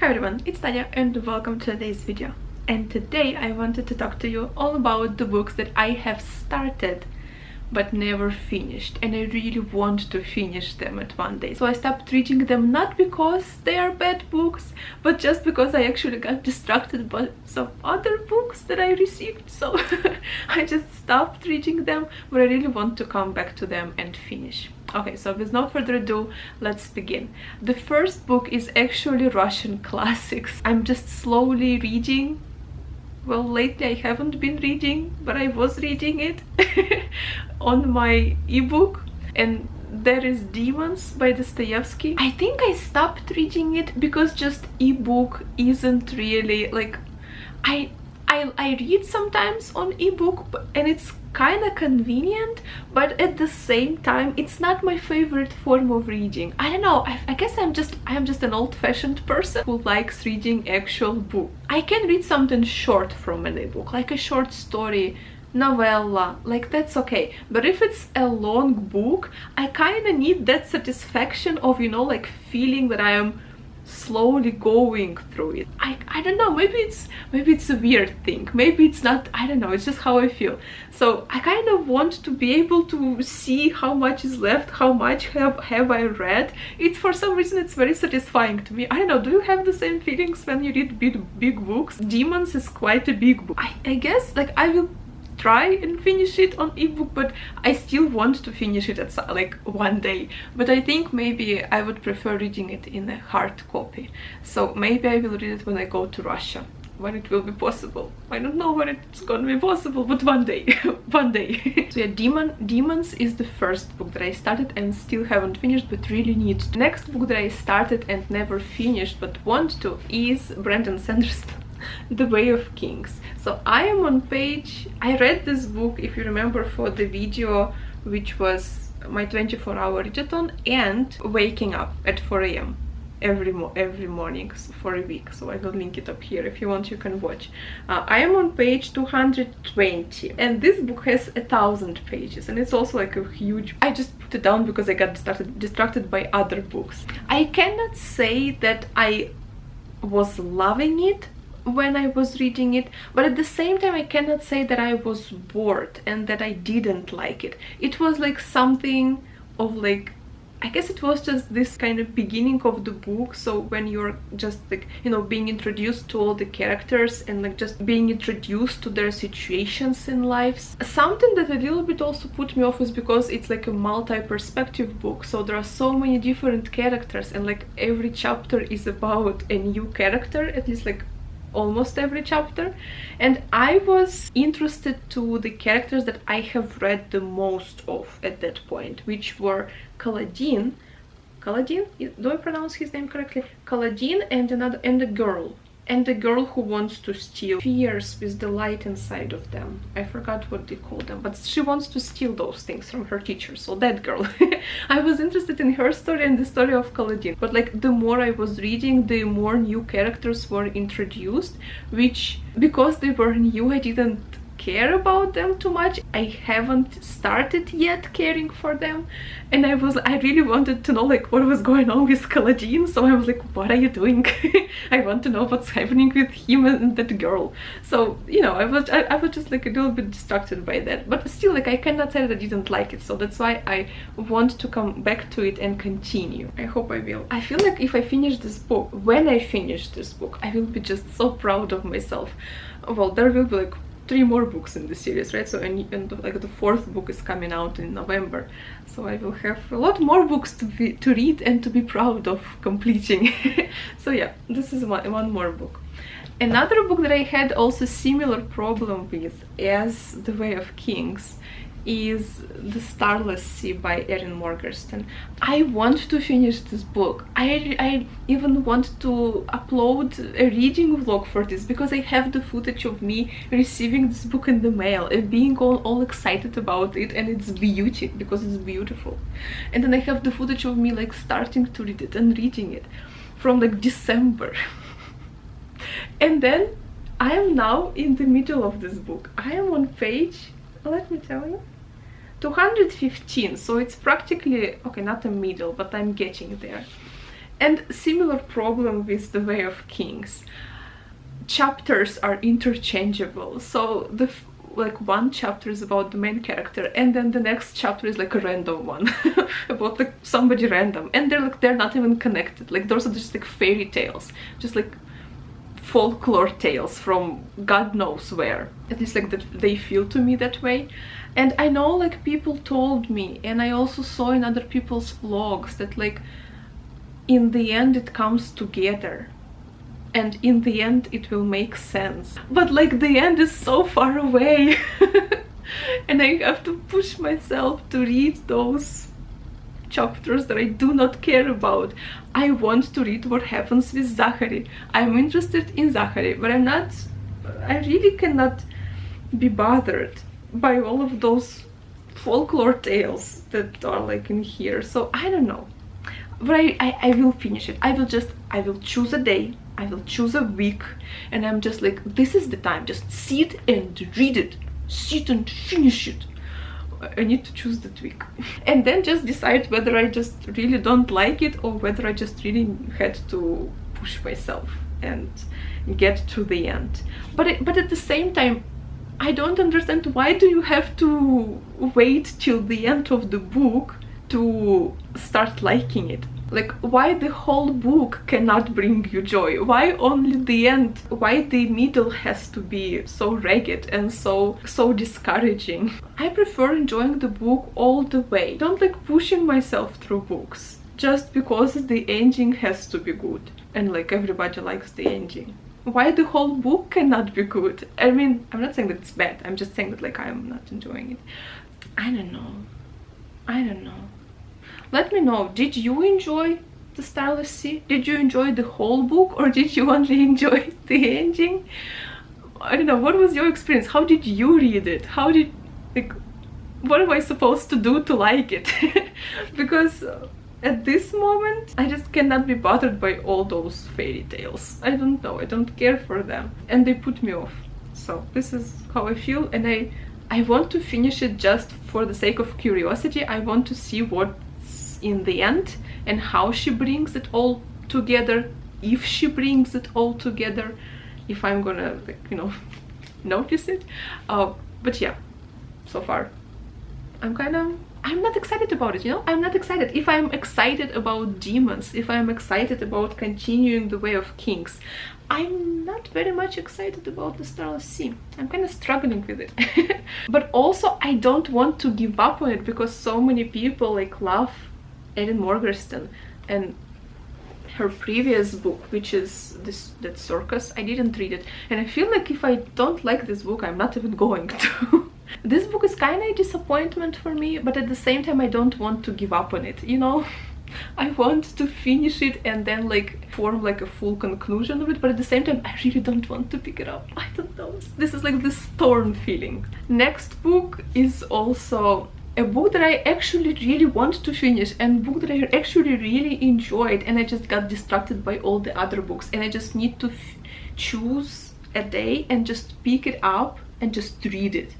Hi everyone, it's Tanya and welcome to today's video. And today I wanted to talk to you all about the books that I have started but never finished, and I really want to finish them at one day. So I stopped reading them not because they are bad books, but just because I actually got distracted by some other books that I received. So I just stopped reading them, but I really want to come back to them and finish. Okay, so with no further ado, let's begin. The first book is actually Russian classics. I'm just slowly reading. Well, lately I haven't been reading, but I was reading it on my ebook, and there is Demons by Dostoevsky. I think I stopped reading it because just ebook isn't really like I read sometimes on ebook, and it's kind of convenient, but at the same time it's not my favorite form of reading. I don't know, I guess I'm just an old-fashioned person who likes reading actual book. I can read something short from an ebook, like a short story, novella, like that's okay, but if it's a long book, I kind of need that satisfaction of, you know, like feeling that I am slowly going through it. I don't know, maybe it's a weird thing, maybe it's not, I don't know, it's just how I feel. So I kind of want to be able to see how much is left, how much have I read. It's, for some reason, it's very satisfying to me. I don't know, do you have the same feelings when you read big books? Demons is quite a big book. I guess like I will try and finish it on ebook, but I still want to finish it at like one day. But I think maybe I would prefer reading it in a hard copy. So maybe I will read it when I go to Russia, when it will be possible. I don't know when it's gonna be possible, but one day. One day. So yeah, Demons is the first book that I started and still haven't finished, but really need to. Next book that I started and never finished but want to is Brandon Sanderson, The Way of Kings. So I am on page, I read this book, if you remember, for the video which was my 24-hour readathon, and waking up at 4 a.m. every morning for a week. So I will link it up here, if you want you can watch. I am on page 220, and this book has 1,000 pages, and it's also like a huge. I just put it down because I got distracted by other books. I cannot say that I was loving it when I was reading it, but at the same time I cannot say that I was bored and that I didn't like it. It was like something of like, I guess it was just this kind of beginning of the book. So when you're just like, you know, being introduced to all the characters and like just being introduced to their situations in lives. Something that a little bit also put me off is because it's like a multi-perspective book, so there are so many different characters, and like every chapter is about a new character, at least like almost every chapter. And I was interested to the characters that I have read the most of at that point, which were Kaladin, do I pronounce his name correctly? Kaladin, and the girl who wants to steal spheres with the light inside of them. I forgot what they call them, but she wants to steal those things from her teacher. So that girl. I was interested in her story and the story of Kaladin. But like the more I was reading, the more new characters were introduced, which, because they were new, I didn't care about them too much. I haven't started yet caring for them, and I really wanted to know like what was going on with Kaladin. So I was like, what are you doing? I want to know what's happening with him and that girl. So, you know, I was just like a little bit distracted by that, but still, like, I cannot say that I didn't like it. So that's why I want to come back to it and continue. I hope I will. I feel like if I finish this book, when I finish this book, I will be just so proud of myself. Well, there will be like 3 more books in the series, right? So and like the 4th book is coming out in November, so I will have a lot more books to read and to be proud of completing. So yeah, this is one more book. Another book that I had also similar problem with as The Way of Kings is The Starless Sea by Erin Morgenstern. I want to finish this book. I even want to upload a reading vlog for this, because I have the footage of me receiving this book in the mail and being all excited about it, and it's beauty, because it's beautiful. And then I have the footage of me like starting to read it and reading it from like December. And then I am now in the middle of this book. I am on page, let me tell you, 215, so it's practically, okay, not the middle, but I'm getting there. And similar problem with The Way of Kings. Chapters are interchangeable, so like one chapter is about the main character, and then the next chapter is like a random one about like somebody random, and they're not even connected. Like those are just like fairy tales, just like folklore tales from God knows where. At least like that they feel to me that way. And I know like people told me, and I also saw in other people's vlogs, that like in the end it comes together, and in the end it will make sense. But like the end is so far away and I have to push myself to read those chapters that I do not care about. I want to read what happens with Zachary. I'm interested in Zachary, but I really cannot be bothered by all of those folklore tales that are like in here. So I don't know, but I will finish it. I will choose a day, I will choose a week, and I'm just like, this is the time, just sit and read it, sit and finish it. I need to choose that week and then just decide whether I just really don't like it or whether I just really had to push myself and get to the end. But at the same time, I don't understand, why do you have to wait till the end of the book to start liking it? Like, why the whole book cannot bring you joy? Why only the end? Why the middle has to be so ragged and so discouraging? I prefer enjoying the book all the way. Don't like pushing myself through books just because the ending has to be good and like everybody likes the ending. Why the whole book cannot be good? I mean, I'm not saying that it's bad, I'm just saying that like I'm not enjoying it. I don't know. Let me know, did you enjoy the Starless Sea? Did you enjoy the whole book, or did you only enjoy the ending? I don't know, what was your experience? How did you read it? How did, like, what am I supposed to do to like it? Because at this moment I just cannot be bothered by all those fairy tales. I don't know, I don't care for them and they put me off. So this is how I feel, and I want to finish it just for the sake of curiosity. I want to see what's in the end and how she brings it all together, if she brings it all together, if I'm gonna, like, you know, notice it. But yeah, so far I'm not excited about it, you know? I'm not excited. If I'm excited about demons, if I'm excited about continuing the Way of Kings, I'm not very much excited about the Starless Sea. I'm kind of struggling with it. But also I don't want to give up on it because so many people like love Erin Morgenstern and her previous book, which is that Circus. I didn't read it, and I feel like if I don't like this book, I'm not even going to. This book is kind of a disappointment for me, but at the same time I don't want to give up on it, you know? I want to finish it and then like form like a full conclusion of it, but at the same time I really don't want to pick it up. I don't know, this is like this torn feeling. Next book is also a book that I actually really want to finish, and book that I actually really enjoyed, and I just got distracted by all the other books, and I just need to choose a day and just pick it up and just read it.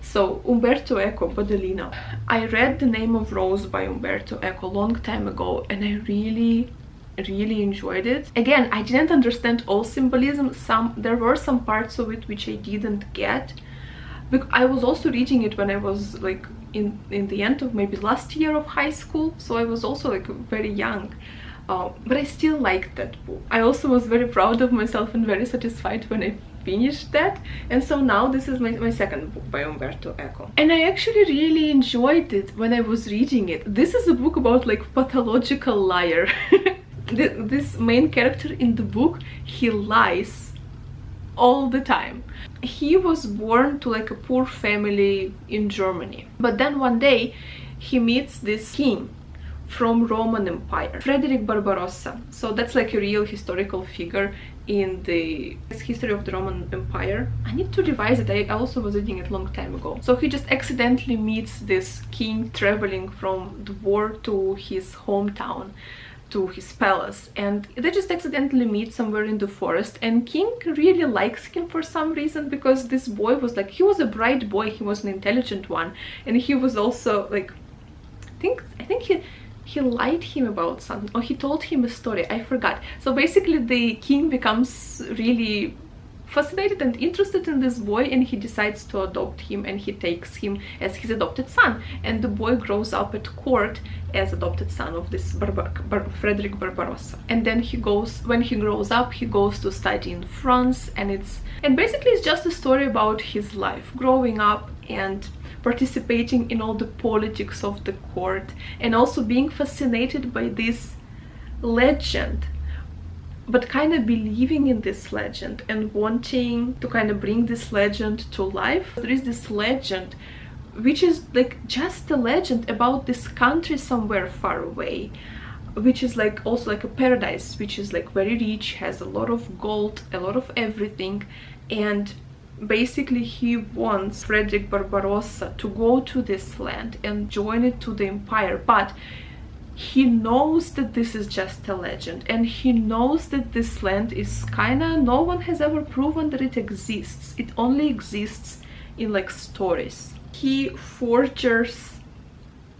So Umberto Eco, Badolino. I read The Name of Rose by Umberto Eco a long time ago, and I really enjoyed it. Again, I didn't understand all symbolism. There were some parts of it which I didn't get. But I was also reading it when I was like in the end of maybe last year of high school, so I was also like very young. But I still liked that book. I also was very proud of myself and very satisfied when I finished that, and so now this is my second book by Umberto Eco, and I actually really enjoyed it when I was reading it. This is a book about like pathological liar. This main character in the book, he lies all the time. He was born to like a poor family in Germany, but then one day he meets this king from Roman Empire, Frederick Barbarossa. So that's like a real historical figure in the history of the Roman Empire. I need to revise it, I also was reading it a long time ago. So he just accidentally meets this king traveling from the war to his hometown, to his palace, and they just accidentally meet somewhere in the forest, and king really likes him for some reason, because this boy was like, he was a bright boy, he was an intelligent one, and he was also like, I think he lied him about something, or he told him a story, I forgot. So basically the king becomes really fascinated and interested in this boy, and he decides to adopt him, and he takes him as his adopted son, and the boy grows up at court as adopted son of this Frederick Barbarossa. And then he goes, when he grows up, he goes to study in France, and basically it's just a story about his life growing up and participating in all the politics of the court, and also being fascinated by this legend, but kind of believing in this legend and wanting to kind of bring this legend to life. There is this legend which is like just a legend about this country somewhere far away, which is like also like a paradise, which is like very rich, has a lot of gold, a lot of everything. And basically he wants Frederick Barbarossa to go to this land and join it to the empire, but he knows that this is just a legend, and he knows that this land is kinda, no one has ever proven that it exists. It only exists in like stories. He forges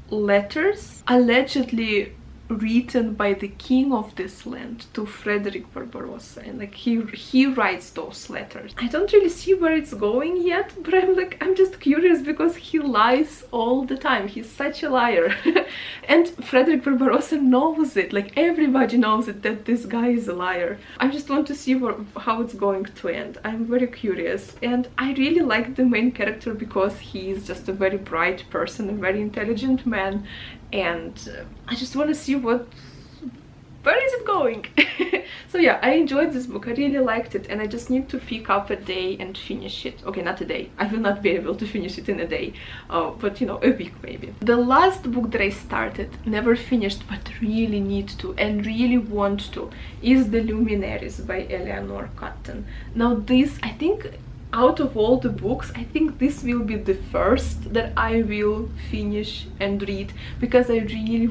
letters allegedly written by the king of this land to Frederick Barbarossa, and like he writes those letters. I don't really see where it's going yet, but I'm just curious because he lies all the time. He's such a liar. And Frederick Barbarossa knows it, like everybody knows it, that this guy is a liar. I just want to see how it's going to end. I'm very curious, and I really like the main character because he is just a very bright person, a very intelligent man, and I just want to see where is it going. So yeah, I enjoyed this book, I really liked it, and I just need to pick up a day and finish it. Okay, not a day, I will not be able to finish it in a day, but you know, a week maybe. The last book that I started, never finished, but really need to and really want to, is the Lumineers by Eleanor Catton. Now this, I think, out of all the books, I think this will be the first that I will finish and read, because I really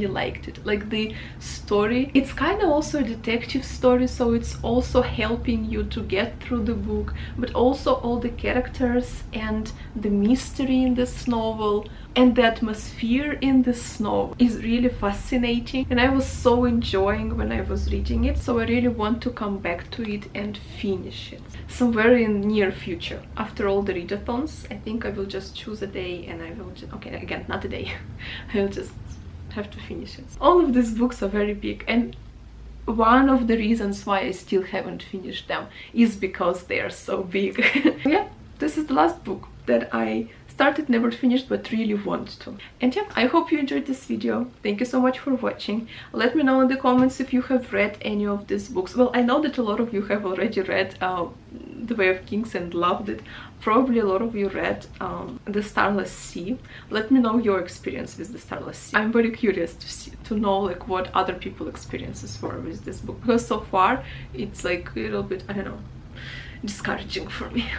liked it. Like the story, it's kind of also a detective story, so it's also helping you to get through the book, but also all the characters and the mystery in this novel and the atmosphere in this novel is really fascinating, and I was so enjoying when I was reading it, so I really want to come back to it and finish it somewhere in near future. After all the readathons, I think I will just choose a day, and I will just, okay, again, not a day, I will just have to finish it. All of these books are very big, and one of the reasons why I still haven't finished them is because they are so big. Yeah, this is the last book that I started, never finished, but really want to. And yeah, I hope you enjoyed this video. Thank you so much for watching. Let me know in the comments if you have read any of these books. Well, I know that a lot of you have already read The Way of Kings and loved it. Probably a lot of you read The Starless Sea. Let me know your experience with The Starless Sea. I'm very curious to know like what other people's experiences were with this book, because so far it's like a little bit, I don't know, discouraging for me.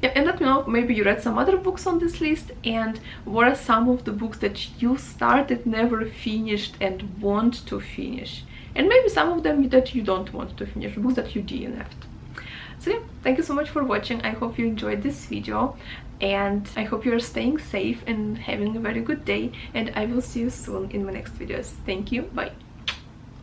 Yeah, and let me know, maybe you read some other books on this list, and what are some of the books that you started, never finished, and want to finish, and maybe some of them that you don't want to finish, books that you DNF'd. So yeah, thank you so much for watching. I hope you enjoyed this video, and I hope you're staying safe and having a very good day, and I will see you soon in my next videos. Thank you, bye.